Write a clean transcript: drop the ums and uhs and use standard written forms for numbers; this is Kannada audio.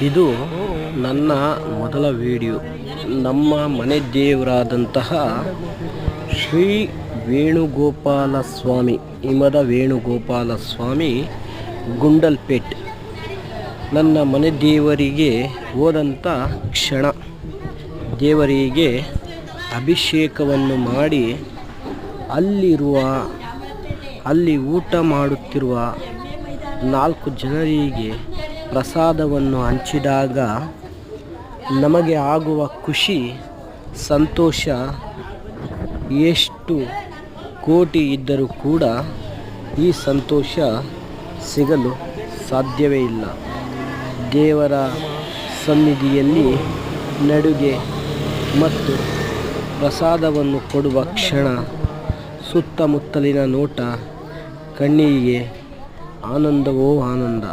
ಇದು ನನ್ನ ಮೊದಲ ವಿಡಿಯೋ. ನಮ್ಮ ಮನೆ ದೇವರಾದಂತಹ ಶ್ರೀ ವೇಣುಗೋಪಾಲ ಸ್ವಾಮಿ, ಹಿಮದ ವೇಣುಗೋಪಾಲ ಸ್ವಾಮಿ ಗುಂಡಲ್ಪೇಟ್, ನನ್ನ ಮನೆ ದೇವರಿಗೆ ಹೋದಂಥ ಕ್ಷಣ, ದೇವರಿಗೆ ಅಭಿಷೇಕವನ್ನು ಮಾಡಿ ಅಲ್ಲಿ ಊಟ ಮಾಡುತ್ತಿರುವ 4 ಜನರಿಗೆ ಪ್ರಸಾದವನ್ನು ಹಂಚಿದಾಗ ನಮಗೆ ಆಗುವ ಖುಷಿ, ಸಂತೋಷ ಎಷ್ಟು ಕೋಟಿ ಇದ್ದರೂ ಕೂಡ ಈ ಸಂತೋಷ ಸಿಗಲು ಸಾಧ್ಯವೇ ಇಲ್ಲ. ದೇವರ ಸನ್ನಿಧಿಯಲ್ಲಿ ನಡುಗೆ ಮತ್ತು ಪ್ರಸಾದವನ್ನು ಕೊಡುವ ಕ್ಷಣ, ಸುತ್ತಮುತ್ತಲಿನ ನೋಟ, ಕಣ್ಣಿಗೆ ಆನಂದವೋ ಆನಂದ.